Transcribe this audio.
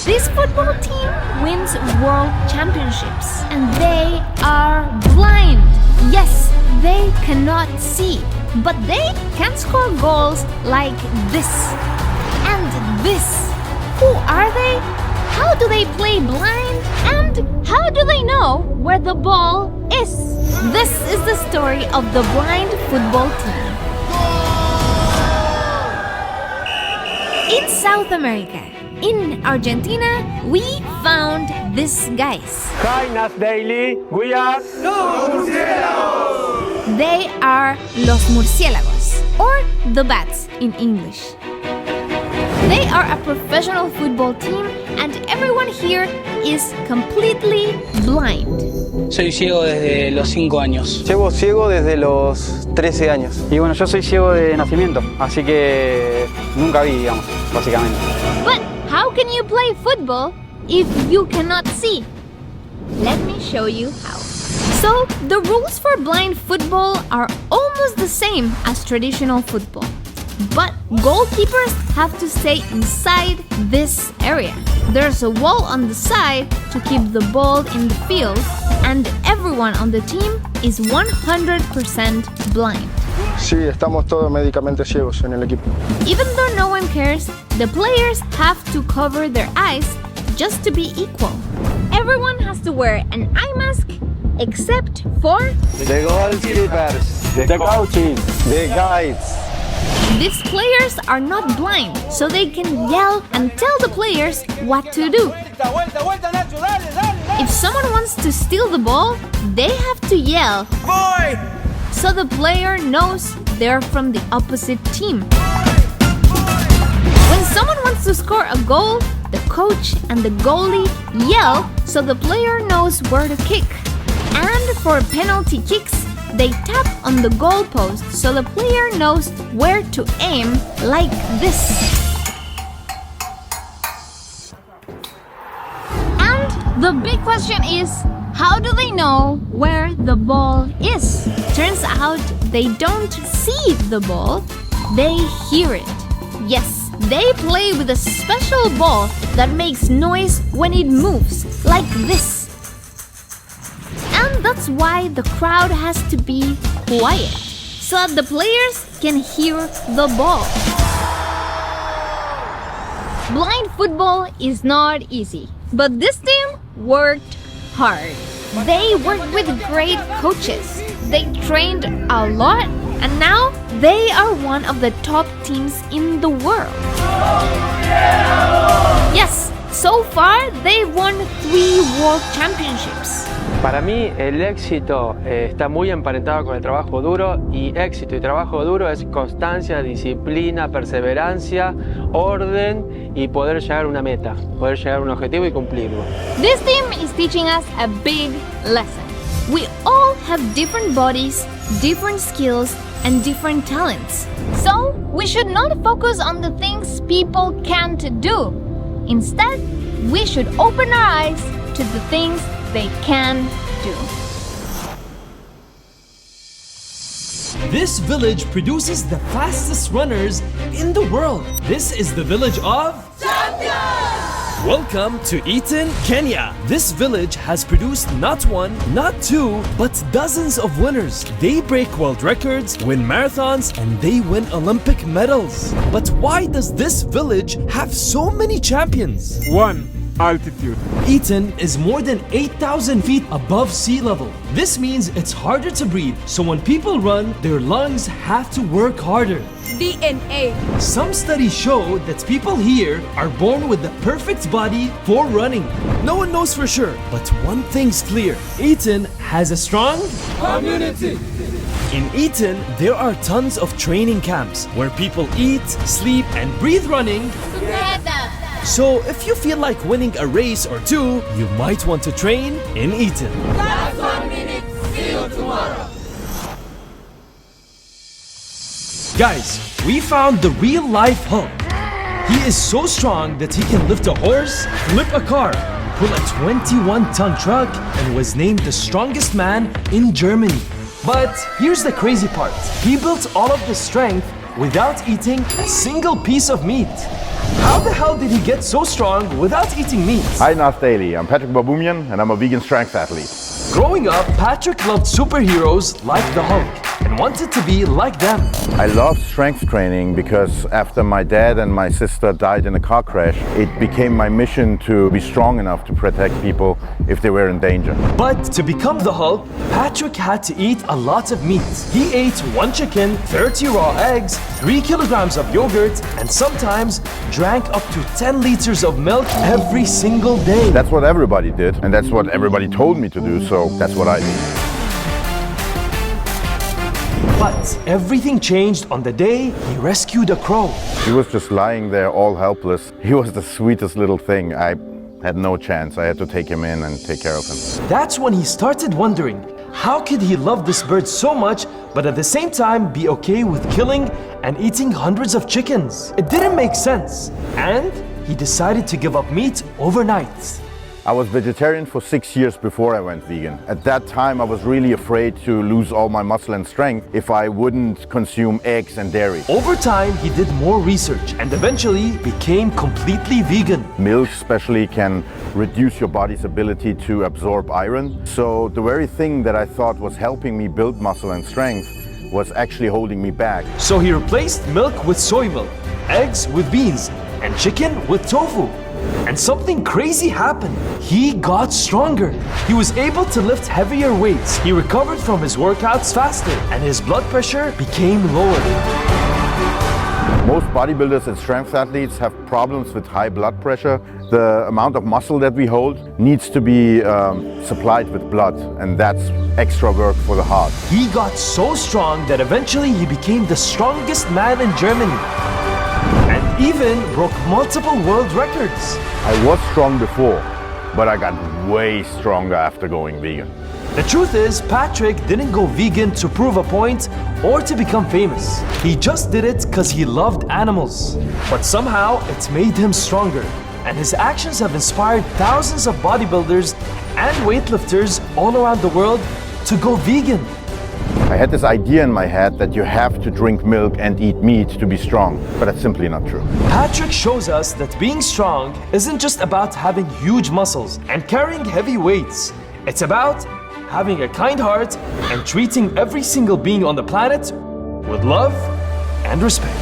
This football team wins world championships and they are blind. Yes, they cannot see, but they can score goals like this and this. Who are they? How do they play blind? And how do they know where the ball is? This is the story of the blind football team. In South America, in Argentina, we found these guys. Hi, Nas Daily. We are Los Murciélagos. They are Los Murciélagos, or the Bats in English. They are a professional football team and everyone here is completely blind. Soy ciego desde los 5 años. Llevo ciego desde los 13 años. Y bueno, yo soy ciego de nacimiento, así que nunca vi, digamos, básicamente. But how can you play football if you cannot see? Let me show you how. So, the rules for blind football are almost the same as traditional football. But goalkeepers have to stay inside this area. There's a wall on the side to keep the ball in the field, and everyone on the team is 100% blind. Sí, estamos todos médicamente ciegos en el equipo. Even though no one cares, the players have to cover their eyes just to be equal. Everyone has to wear an eye mask except for The goalkeepers, The coaches. the guides. these players are not blind, so they can yell and tell the players what to do. If someone wants to steal the ball, they have to yell, "Boy!" so the player knows they're from the opposite team. When someone wants to score a goal, the coach and the goalie yell so the player knows where to kick. And for penalty kicks, they tap on the goalpost so the player knows where to aim, like this. And the big question is, how do they know where the ball is? Turns out they don't see the ball, they hear it. Yes, they play with a special ball that makes noise when it moves, like this. And that's why the crowd has to be quiet, so that the players can hear the ball. Blind football is not easy, but this team worked hard. They worked with great coaches. They trained a lot, and now they are one of the top teams in the world. Yes, so far they've won 3 world championships. Para mí el éxito está muy emparentado con el trabajo duro, y éxito y trabajo duro es constancia, disciplina, perseverancia, orden y poder llegar a una meta, poder llegar a un objetivo y cumplirlo. This team is teaching us a big lesson. We all have different bodies, different skills, and different talents. So, we should not focus on the things people can't do. Instead, we should open our eyes to the things they can do. This village produces the fastest runners in the world. This is the village of Champions! Welcome to Eton, Kenya. This village has produced not one, not two, but dozens of winners. They break world records, win marathons, and they win Olympic medals. But why does this village have so many champions? 1. Altitude. Eton is more than 8,000 feet above sea level. This means it's harder to breathe, so when people run, their lungs have to work harder. DNA. Some studies show that people here are born with the perfect body for running. No one knows for sure, but one thing's clear. Eton has a strong Community. In Eton, there are tons of training camps where people eat, sleep, and breathe running. So if you feel like winning a race or two, you might want to train in Eton. That's 1 minute. See you tomorrow. Guys, we found the real-life Hulk. He is so strong that he can lift a horse, flip a car, pull a 21-ton truck, and was named the strongest man in Germany. But here's the crazy part. He built all of this strength without eating a single piece of meat. How the hell did he get so strong without eating meat? Hi, Nas Daily. I'm Patrick Baboumian, and I'm a vegan strength athlete. Growing up, Patrick loved superheroes like the Hulk and wanted to be like them. I love strength training because after my dad and my sister died in a car crash, it became my mission to be strong enough to protect people if they were in danger. But to become the Hulk, Patrick had to eat a lot of meat. He ate 1 chicken, 30 raw eggs, 3 kilograms of yogurt, and sometimes drank up to 10 liters of milk every single day. That's what everybody did, and that's what everybody told me to do, so that's what I did. But everything changed on the day he rescued a crow. He was just lying there all helpless. He was the sweetest little thing. I had no chance. I had to take him in and take care of him. That's when he started wondering, how could he love this bird so much, but at the same time be okay with killing and eating hundreds of chickens? It didn't make sense, and he decided to give up meat overnight. I was vegetarian for 6 years before I went vegan. At that time, I was really afraid to lose all my muscle and strength if I wouldn't consume eggs and dairy. Over time, he did more research and eventually became completely vegan. Milk especially can reduce your body's ability to absorb iron. So the very thing that I thought was helping me build muscle and strength was actually holding me back. So he replaced milk with soy milk, eggs with beans, and chicken with tofu. And something crazy happened. He got stronger. He was able to lift heavier weights. He recovered from his workouts faster, and his blood pressure became lower. Most bodybuilders and strength athletes have problems with high blood pressure. The amount of muscle that we hold needs to be supplied with blood, and that's extra work for the heart. He got so strong that eventually he became the strongest man in Germany. And even broke multiple world records. I was strong before, but I got way stronger after going vegan. The truth is, Patrick didn't go vegan to prove a point or to become famous. He just did it because he loved animals. But somehow, it made him stronger. And his actions have inspired thousands of bodybuilders and weightlifters all around the world to go vegan. I had this idea in my head that you have to drink milk and eat meat to be strong, but that's simply not true. Patrick shows us that being strong isn't just about having huge muscles and carrying heavy weights. It's about having a kind heart and treating every single being on the planet with love and respect.